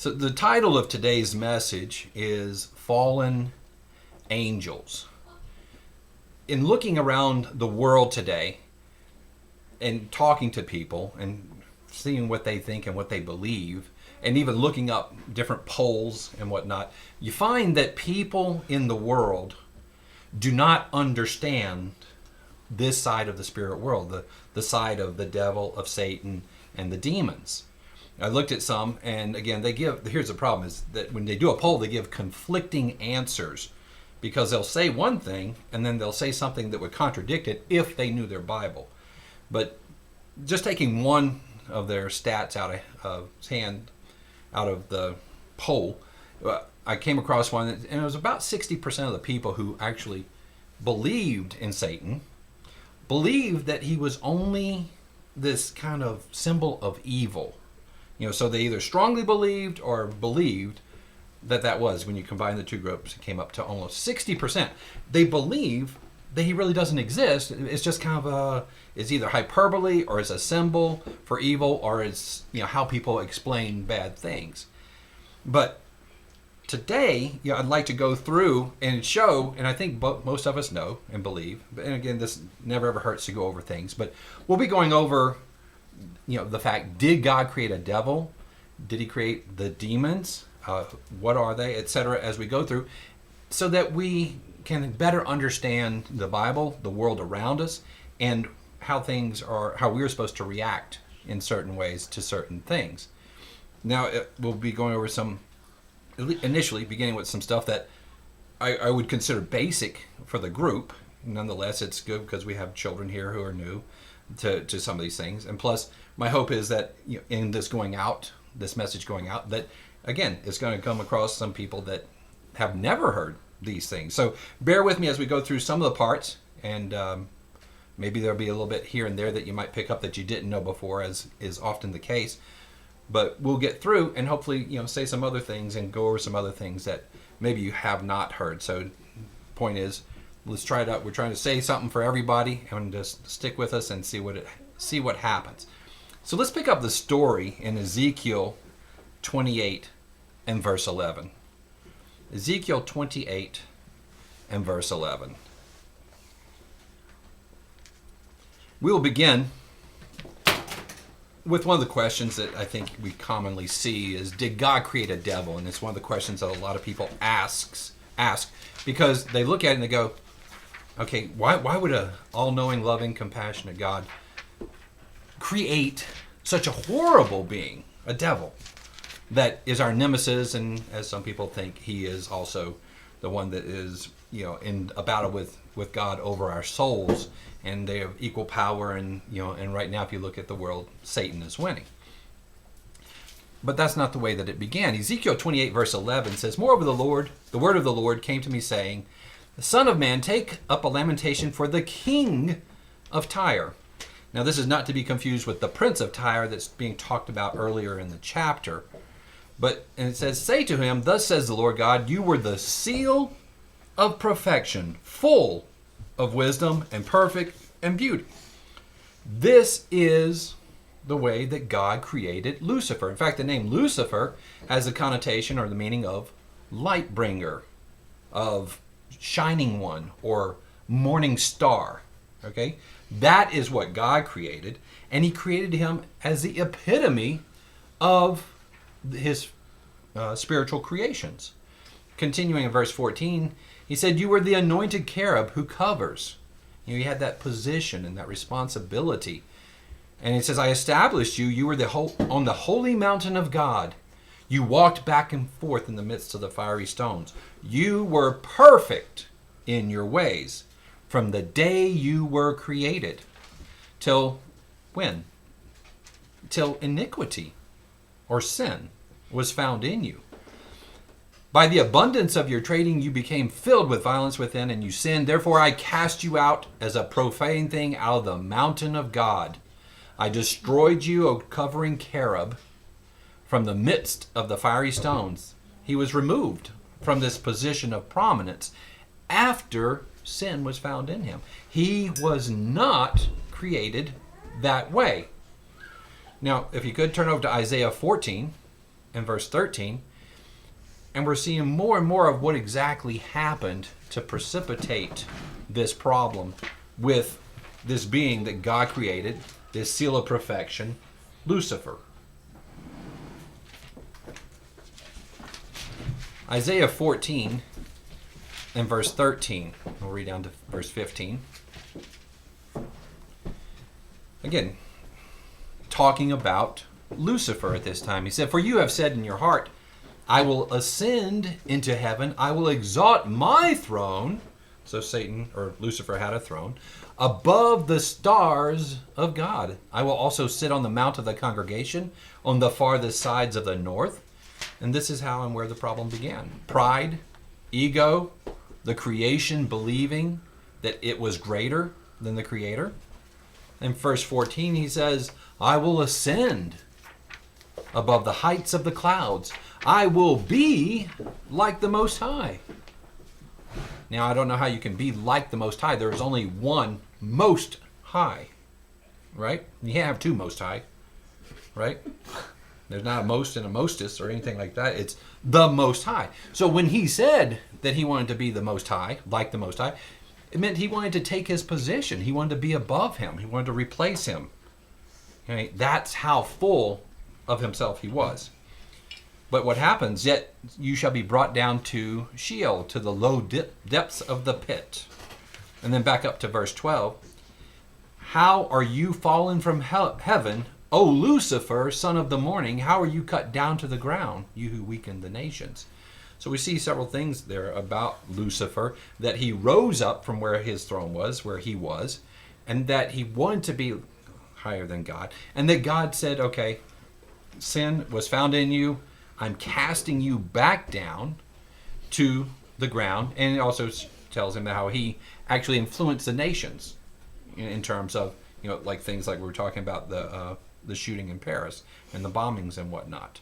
So the title of today's message is Fallen Angels. In looking around the world today and talking to people and seeing what they think and what they believe, and even looking up different polls and whatnot, you find that people in the world do not understand this side of the spirit world, the side of the devil, of Satan, and the demons. I looked at some, and again, here's the problem, is that when they do a poll, they give conflicting answers, because they'll say one thing, and then they'll say something that would contradict it if they knew their Bible. But just taking one of their stats out of the poll, I came across one, and it was about 60% of the people who actually believed in Satan believed that he was only this kind of symbol of evil. So they either strongly believed or believed that was, when you combine the two groups, it came up to almost 60%. They believe that he really doesn't exist. It's just kind of it's either hyperbole, or it's a symbol for evil, or it's how people explain bad things. But today, I'd like to go through and show, and I think most of us know and believe, and again, this never ever hurts to go over things, but we'll be going over the fact, did God create a devil? Did he create the demons? What are they, etc., as we go through, so that we can better understand the Bible, the world around us, and how we're supposed to react in certain ways to certain things. Now, we'll be going over initially beginning with some stuff that I would consider basic for the group. Nonetheless, it's good because we have children here who are new to some of these things. And plus, my hope is that in this message going out, that again, it's going to come across some people that have never heard these things. So bear with me as we go through some of the parts, and maybe there'll be a little bit here and there that you might pick up that you didn't know before, as is often the case. But we'll get through and hopefully say some other things and go over some other things that maybe you have not heard. So point is, let's try it out. We're trying to say something for everybody, and just stick with us and see what happens. So let's pick up the story in Ezekiel 28 and verse 11. Ezekiel 28 and verse 11. We will begin with one of the questions that I think we commonly see is, did God create a devil? And it's one of the questions that a lot of people ask because they look at it and they go, okay, why would a all-knowing, loving, compassionate God create such a horrible being, a devil, that is our nemesis, and as some people think, he is also the one that is, in a battle with God over our souls, and they have equal power, and and right now, if you look at the world, Satan is winning. But that's not the way that it began. Ezekiel 28 verse 11 says, "Moreover, the word of the Lord came to me, saying, the Son of Man, take up a lamentation for the king of Tyre." Now, this is not to be confused with the prince of Tyre that's being talked about earlier in the chapter. And it says, "Say to him, thus says the Lord God, you were the seal of perfection, full of wisdom and perfect and beauty." This is the way that God created Lucifer. In fact, the name Lucifer has a connotation or the meaning of light bringer, of shining one, or morning star. Okay? That is what God created, and he created him as the epitome of his spiritual creations. Continuing in verse 14, he said, "You were the anointed cherub who covers." You had that position and that responsibility. And he says, "I established you. You were on the holy mountain of God. You walked back and forth in the midst of the fiery stones. You were perfect in your ways from the day you were created." Till when? Till iniquity or sin was found in you. "By the abundance of your trading, you became filled with violence within, and you sinned. Therefore, I cast you out as a profane thing out of the mountain of God. I destroyed you, O covering cherub, from the midst of the fiery stones." He was removed from this position of prominence after sin was found in him. He was not created that way. Now, if you could turn over to Isaiah 14 in verse 13. And we're seeing more and more of what exactly happened to precipitate this problem with this being that God created, this seal of perfection, Lucifer. Isaiah 14 and verse 13. We'll read down to verse 15. Again, talking about Lucifer at this time. He said, "For you have said in your heart, I will ascend into heaven. I will exalt my throne." So Satan, or Lucifer, had a throne above the stars of God. "I will also sit on the mount of the congregation on the farthest sides of the north." And this is how and where the problem began. Pride, ego, the creation believing that it was greater than the Creator. In verse 14 he says, "I will ascend above the heights of the clouds. I will be like the Most High." Now, I don't know how you can be like the Most High. There is only one Most High, right? You can't have two Most High, right? There's not a most and a mostest or anything like that. It's the Most High. So when he said that he wanted to be the Most High, like the Most High, it meant he wanted to take his position. He wanted to be above him. He wanted to replace him. Okay? That's how full of himself he was. But what happens? "Yet you shall be brought down to Sheol, to the low depths of the pit." And then back up to verse 12. "How are you fallen from heaven, O Lucifer, son of the morning? How are you cut down to the ground, you who weaken the nations?" So we see several things there about Lucifer, that he rose up from where his throne was, where he was, and that he wanted to be higher than God. And that God said, okay, sin was found in you. I'm casting you back down to the ground. And it also tells him how he actually influenced the nations in terms of, like things like we were talking about the shooting in Paris and the bombings and whatnot.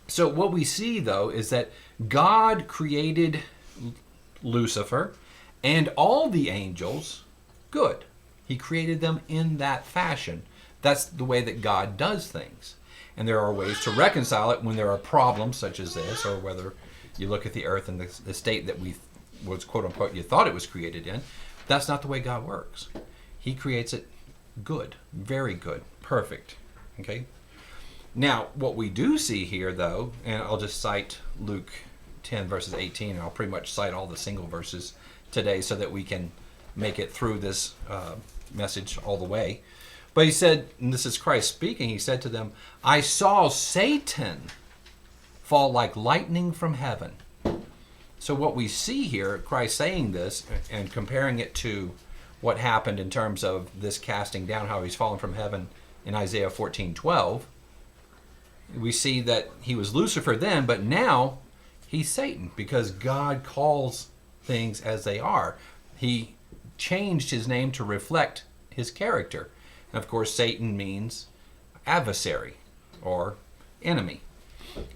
So what we see, though, is that God created Lucifer and all the angels good. He created them in that fashion. That's the way that God does things. And there are ways to reconcile it when there are problems such as this, or whether you look at the earth and the state that was quote unquote you thought it was created in. That's not the way God works. He creates it good, very good, perfect. Okay? Now, what we do see here, though, and I'll just cite Luke 10, verses 18, and I'll pretty much cite all the single verses today so that we can make it through this message all the way. But he said, and this is Christ speaking, he said to them, "I saw Satan fall like lightning from heaven." So what we see here, Christ saying this and comparing it to what happened in terms of this casting down, how he's fallen from heaven in Isaiah 14:12, we see that he was Lucifer then, but now he's Satan, because God calls things as they are. He changed his name to reflect his character. And of course, Satan means adversary or enemy.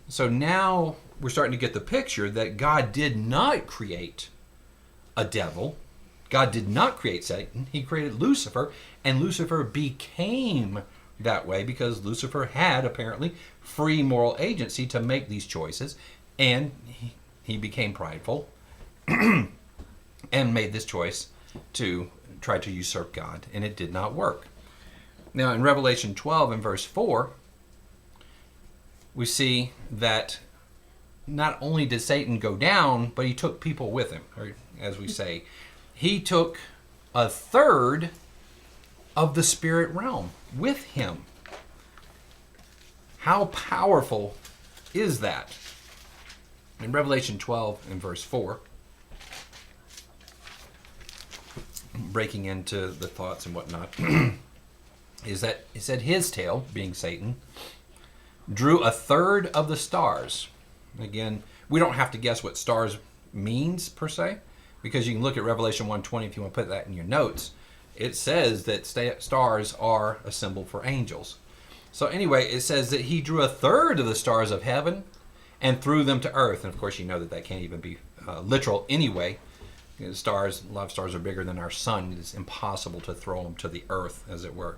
So now we're starting to get the picture that God did not create a devil. God did not create Satan. He created Lucifer, and Lucifer became that way because Lucifer had apparently free moral agency to make these choices, and he became prideful and made this choice to try to usurp God, and it did not work. Now in Revelation 12 and verse 4, we see that not only did Satan go down, but he took people with him, or as we say, he took a third of the spirit realm with him. How powerful is that? In Revelation 12 and verse 4, breaking into the thoughts and whatnot, is that it said his tail, being Satan, drew a third of the stars. Again, we don't have to guess what stars means per se, because you can look at Revelation 1:20 if you want to put that in your notes. It says that stars are a symbol for angels. So anyway, it says that he drew a third of the stars of heaven and threw them to earth. And of course, you know that can't even be literal anyway. Stars, a lot of stars are bigger than our sun. It's impossible to throw them to the earth, as it were.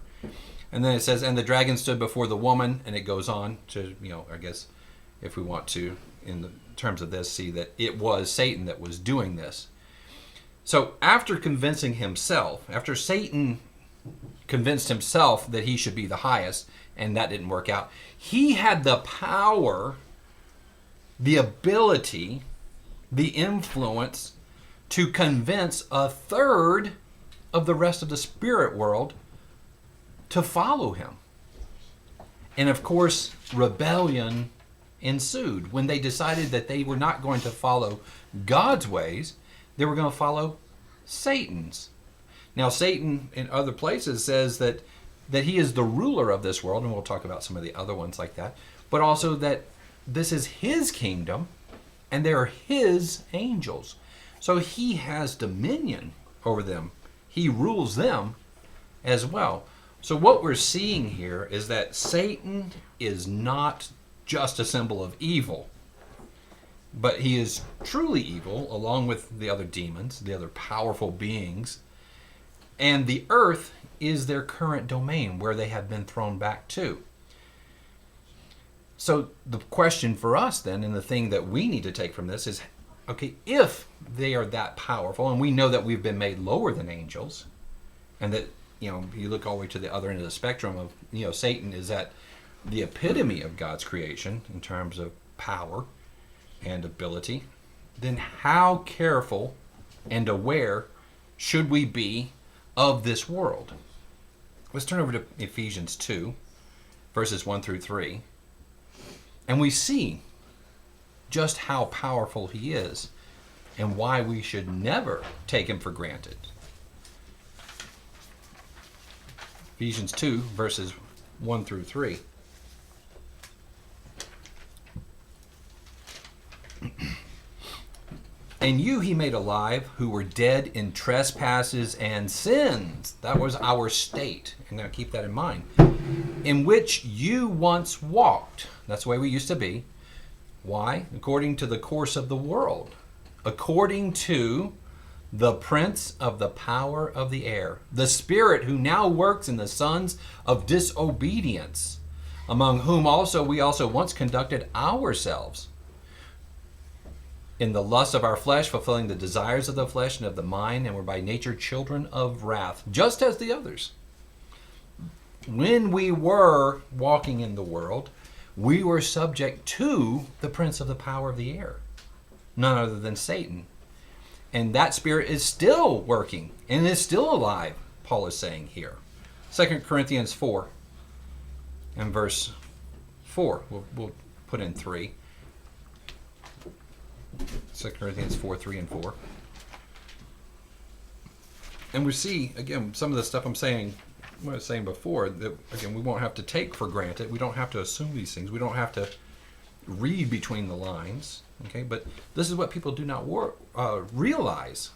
And then it says, and the dragon stood before the woman, and it goes on to, I guess, if we want to, in the terms of this, see that it was Satan that was doing this. So after convincing himself, after Satan convinced himself that he should be the highest, and that didn't work out, he had the power, the ability, the influence to convince a third of the rest of the spirit world to follow him. And of course, rebellion ensued when they decided that they were not going to follow God's ways, they were going to follow Satan's. Now, Satan in other places says that he is the ruler of this world, and we'll talk about some of the other ones like that, but also that this is his kingdom, and they are his angels. So he has dominion over them. He rules them as well. So what we're seeing here is that Satan is not just a symbol of evil, but he is truly evil, along with the other demons, the other powerful beings. And the earth is their current domain, where they have been thrown back to. So the question for us then, and the thing that we need to take from this is, okay, if they are that powerful, and we know that we've been made lower than angels, and that, you look all the way to the other end of the spectrum of, Satan is at the epitome of God's creation in terms of power and ability, then how careful and aware should we be of this world? Let's turn over to Ephesians 2, verses 1 through 3, and we see just how powerful he is and why we should never take him for granted. Ephesians 2, verses 1 through 3. And you he made alive, who were dead in trespasses and sins. That was our state. And now keep that in mind. In which you once walked. That's the way we used to be. Why? According to the course of the world. According to the prince of the power of the air, the spirit who now works in the sons of disobedience, among whom also we also once conducted ourselves in the lust of our flesh, fulfilling the desires of the flesh and of the mind, and were by nature children of wrath, just as the others. When we were walking in the world, we were subject to the prince of the power of the air, none other than Satan. And that spirit is still working and is still alive, Paul is saying here. 2 Corinthians 4 and verse 4. We'll put in 3. 2 Corinthians 4, 3 and 4. And we see, again, some of the stuff I'm saying, what I was saying before, that, again, we won't have to take for granted. We don't have to assume these things. We don't have to read between the lines. Okay, but this is what people do not realize.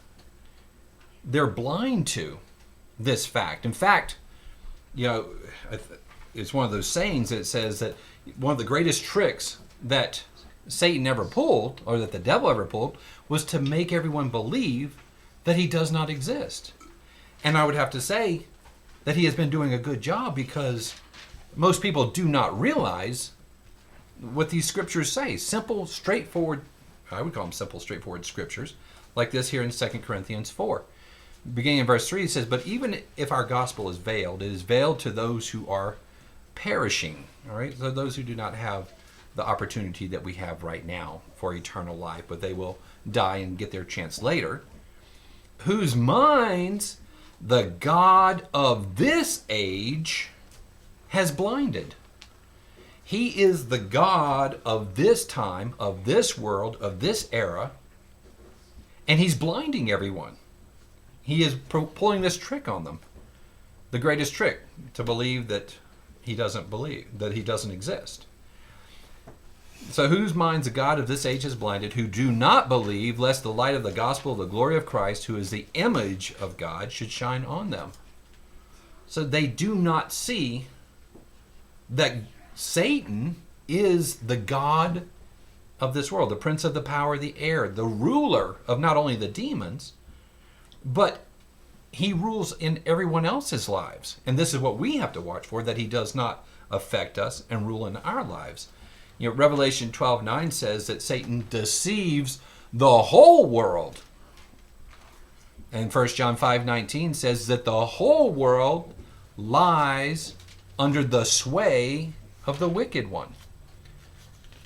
They're blind to this fact. In fact, it's one of those sayings that says that one of the greatest tricks that Satan ever pulled, or that the devil ever pulled, was to make everyone believe that he does not exist. And I would have to say that he has been doing a good job, because most people do not realize what these scriptures say. Simple, straightforward, I would call them simple, straightforward scriptures, like this here in 2 Corinthians 4. Beginning in verse 3, it says, but even if our gospel is veiled, it is veiled to those who are perishing. All right, so those who do not have the opportunity that we have right now for eternal life, but they will die and get their chance later, whose minds the God of this age has blinded. He is the God of this time, of this world, of this era, and he's blinding everyone. He is pulling this trick on them. The greatest trick, to believe that he doesn't exist. So whose minds the God of this age has blinded, who do not believe, lest the light of the gospel of the glory of Christ, who is the image of God, should shine on them. So they do not see that Satan is the God of this world, the prince of the power of the air, the ruler of not only the demons, but he rules in everyone else's lives. And this is what we have to watch for, that he does not affect us and rule in our lives. Revelation 12:9 says that Satan deceives the whole world. And 1 John 5:19 says that the whole world lies under the sway of the wicked one.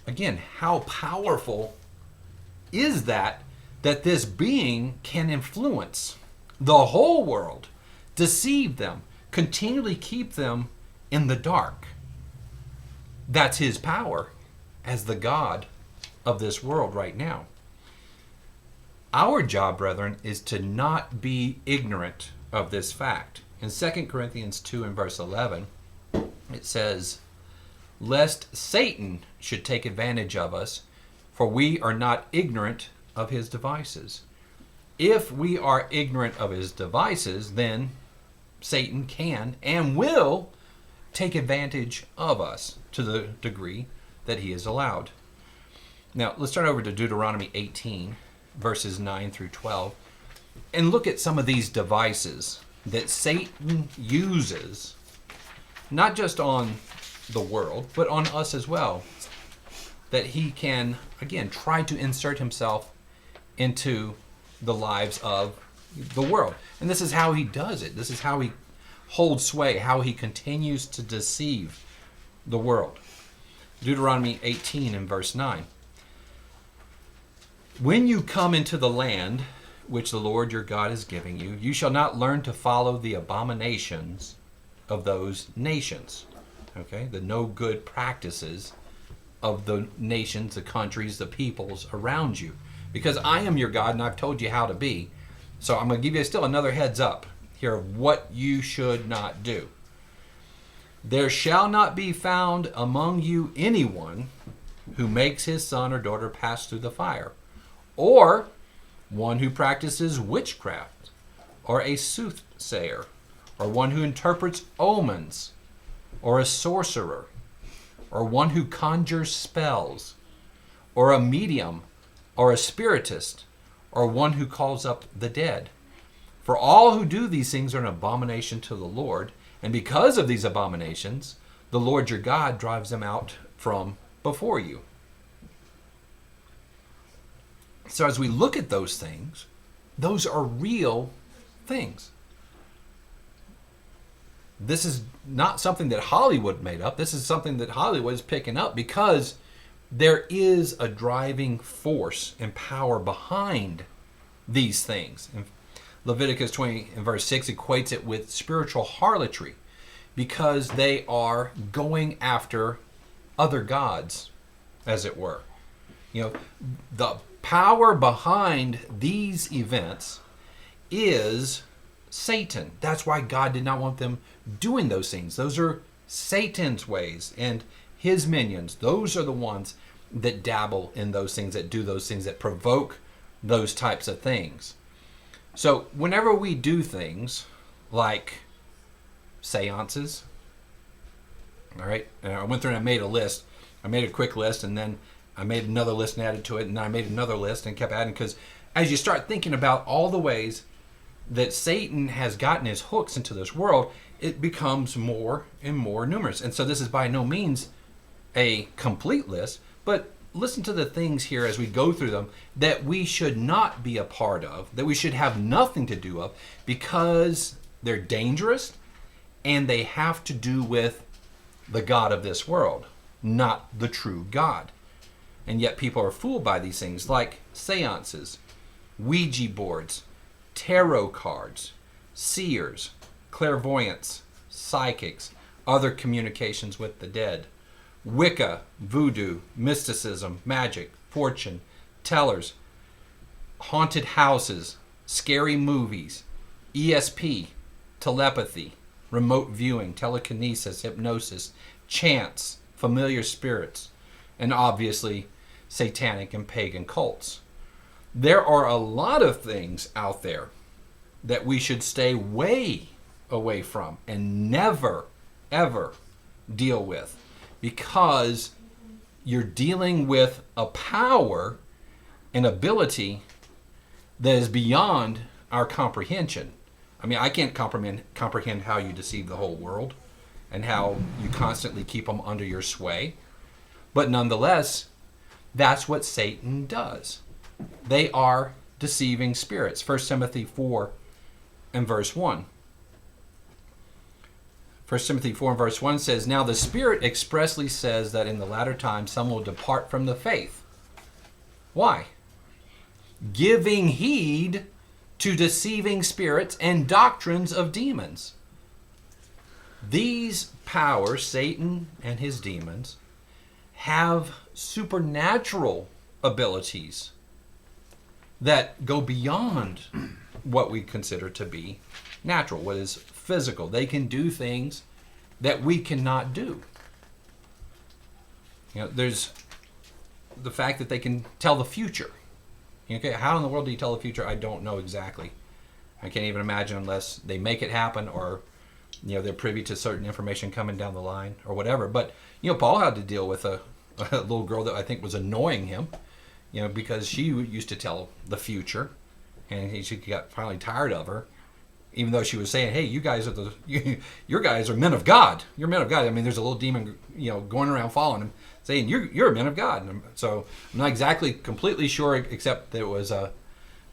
Again, how powerful is that this being can influence the whole world, deceive them, continually keep them in the dark? That's his power as the God of this world right now. Our job, brethren, is to not be ignorant of this fact. In 2 Corinthians 2 and verse 11, it says, "Lest Satan should take advantage of us, for we are not ignorant of his devices." If we are ignorant of his devices, then Satan can and will take advantage of us to the degree that he is allowed. Now, let's turn over to Deuteronomy 18, verses 9 through 12, and look at some of these devices that Satan uses, not just on the world, but on us as well, that he can, again, try to insert himself into the lives of the world. And this is how he does it. This is how he holds sway, how he continues to deceive the world. Deuteronomy 18 and verse 9. "When you come into the land which the Lord your God is giving you, you shall not learn to follow the abominations of those nations." Okay, the no good practices of the nations, the countries, the peoples around you. Because I am your God and I've told you how to be. So I'm going to give you still another heads up here of what you should not do. "There shall not be found among you anyone who makes his son or daughter pass through the fire, or one who practices witchcraft, or a soothsayer, or one who interprets omens, or a sorcerer, or one who conjures spells, or a medium, or a spiritist, or one who calls up the dead. For all who do these things are an abomination to the Lord, and because of these abominations, the Lord your God drives them out from before you." So as we look at those things, those are real things. This is not something that Hollywood made up. This is something that Hollywood is picking up because there is a driving force and power behind these things. And Leviticus 20 and verse 6 equates it with spiritual harlotry because they are going after other gods, as it were. The power behind these events is Satan. That's why God did not want them doing those things. Those are Satan's ways and his minions. Those are the ones that dabble in those things, that do those things, that provoke those types of things. So whenever we do things like seances, all right, and I went through and I made a list. I made a quick list, and then I made another list and added to it, and then I made another list and kept adding, because as you start thinking about all the ways that Satan has gotten his hooks into this world, it becomes more and more numerous. And so this is by no means a complete list, but listen to the things here as we go through them that we should not be a part of, that we should have nothing to do of, because they're dangerous and they have to do with the God of this world, not the true God. And yet people are fooled by these things like seances, Ouija boards, tarot cards, seers, clairvoyants, psychics, other communications with the dead, Wicca, voodoo, mysticism, magic, fortune, tellers, haunted houses, scary movies, ESP, telepathy, remote viewing, telekinesis, hypnosis, chants, familiar spirits, and obviously satanic and pagan cults. There are a lot of things out there that we should stay way away from and never, ever deal with, because you're dealing with a power and ability that is beyond our comprehension. I mean, I can't comprehend how you deceive the whole world and how you constantly keep them under your sway. But nonetheless, that's what Satan does. They are deceiving spirits. 1 Timothy 4 and verse 1. 1 Timothy 4 and verse 1 says, "Now the Spirit expressly says that in the latter times some will depart from the faith." Why? "Giving heed to deceiving spirits and doctrines of demons." These powers, Satan and his demons, have supernatural abilities that go beyond what we consider to be natural, what is physical. They can do things that we cannot do. There's the fact that they can tell the future. Okay, how in the world do you tell the future? I don't know exactly. I can't even imagine unless they make it happen, or they're privy to certain information coming down the line or whatever. But Paul had to deal with a little girl that I think was annoying him, because she used to tell the future, and she got finally tired of her, even though she was saying, "Hey, you guys are your guys are men of God. You're men of God." I mean, there's a little demon, going around following him, saying, "You're a man of God." And so I'm not exactly completely sure, except that it was I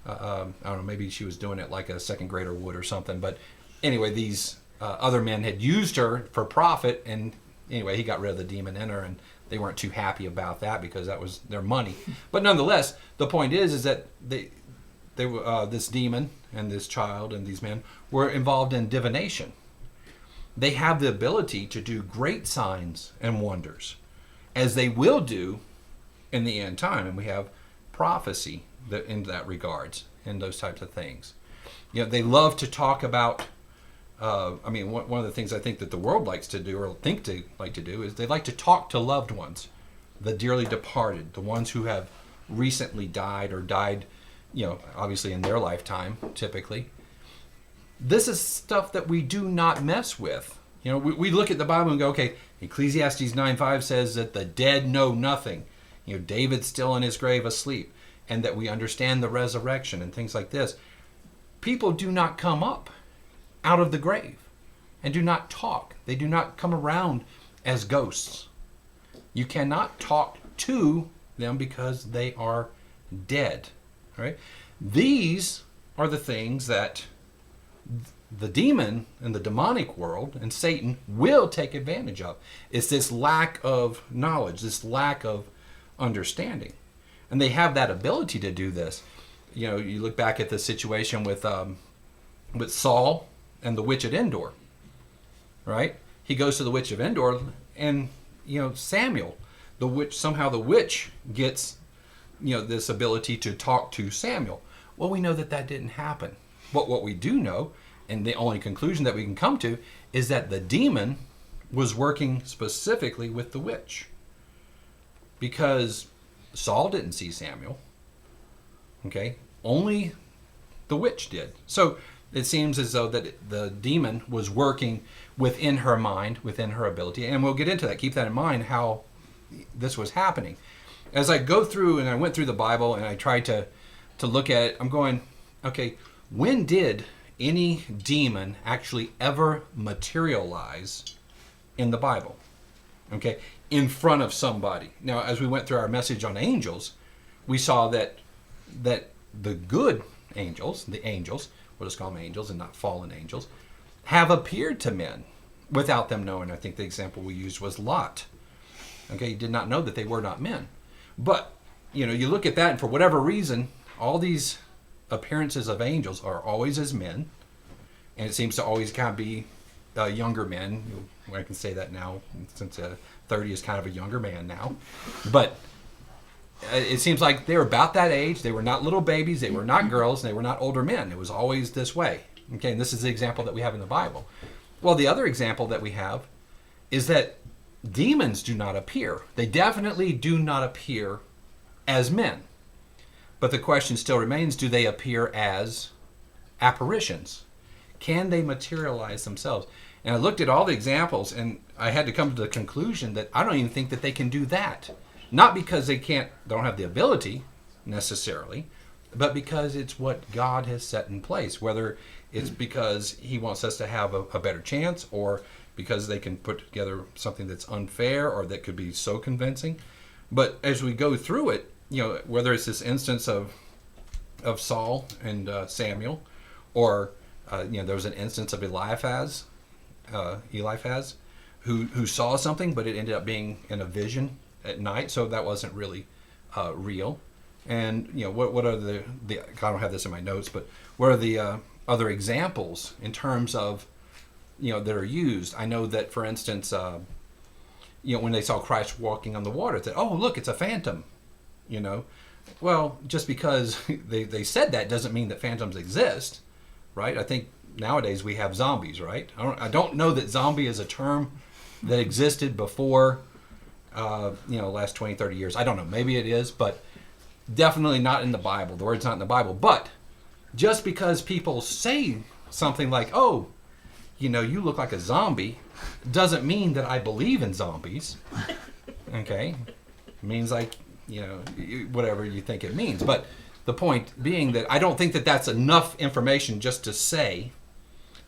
don't know, maybe she was doing it like a second grader would or something. But anyway, these other men had used her for profit, and anyway, he got rid of the demon in her, and they weren't too happy about that because that was their money. But nonetheless, the point is that they were this demon and this child and these men were involved in divination. They have the ability to do great signs and wonders, as they will do in the end time. And we have prophecy in that regards, in those types of things. They love to talk about, one of the things I think that the world likes to do, or like to do, is they like to talk to loved ones, the dearly departed, the ones who have recently died or died, obviously in their lifetime, typically. This is stuff that we do not mess with. We look at the Bible and go, okay, Ecclesiastes 9:5 says that the dead know nothing. David's still in his grave asleep, and that we understand the resurrection and things like this. People do not come up out of the grave and do not talk. They do not come around as ghosts. You cannot talk to them because they are dead. Right? These are the things that the demon and the demonic world and Satan will take advantage of. It's this lack of knowledge, this lack of understanding. And they have that ability to do this. You look back at the situation with Saul and the witch at Endor. Right? He goes to the witch of Endor, and Samuel, the witch gets this ability to talk to Samuel. Well, we know that didn't happen. But what we do know, and the only conclusion that we can come to, is that the demon was working specifically with the witch. Because Saul didn't see Samuel. Okay? Only the witch did. So it seems as though that the demon was working within her mind, within her ability. And we'll get into that. Keep that in mind, how this was happening. As I go through, and I went through the Bible, and I tried to look at it, I'm going, okay, when did any demon actually ever materialize in the Bible? Okay, in front of somebody. Now, as we went through our message on angels, we saw that the good angels, we'll just call them angels and not fallen angels, have appeared to men without them knowing. I think the example we used was Lot. Okay, he did not know that they were not men. But, you look at that, and for whatever reason, all these appearances of angels are always as men, and it seems to always kind of be younger men. I can say that now, since 30 is kind of a younger man now. But it seems like they were about that age. They were not little babies. They were not girls. They were not older men. It was always this way. Okay, and this is the example that we have in the Bible. Well, the other example that we have is that demons do not appear. They definitely do not appear as men. But the question still remains, do they appear as apparitions? Can they materialize themselves? And I looked at all the examples, and I had to come to the conclusion that I don't even think that they can do that. Not because they don't have the ability necessarily, but because it's what God has set in place. Whether it's because he wants us to have a better chance, or because they can put together something that's unfair or that could be so convincing. But as we go through it, whether it's this instance of Saul and Samuel, or there was an instance of Eliphaz, who saw something, but it ended up being in a vision at night, so that wasn't really real. And what are the I don't have this in my notes, but what are the other examples in terms of that are used? I know that, for instance, when they saw Christ walking on the water, they said, "Oh, look, it's a phantom." Well, just because they said that doesn't mean that phantoms exist, right? I think nowadays we have zombies, right? I don't know that zombie is a term that existed before, last 20, 30 years. I don't know. Maybe it is, but definitely not in the Bible. The word's not in the Bible. But just because people say something like, "Oh, you look like a zombie," doesn't mean that I believe in zombies. Okay? It means whatever you think it means. But the point being that I don't think that that's enough information just to say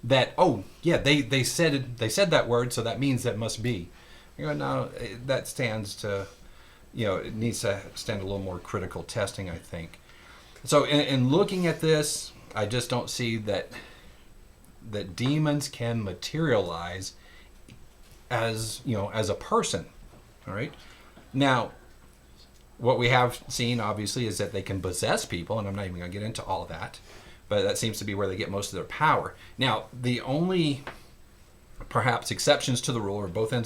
that, oh, yeah, they said that word, so that means that must be. No, that stands to, it needs to stand a little more critical testing, I think. So in looking at this, I just don't see that demons can materialize as a person. All right. Now, what we have seen, obviously, is that they can possess people, and I'm not even going to get into all of that, but that seems to be where they get most of their power. Now, the only perhaps exceptions to the rule, or both ends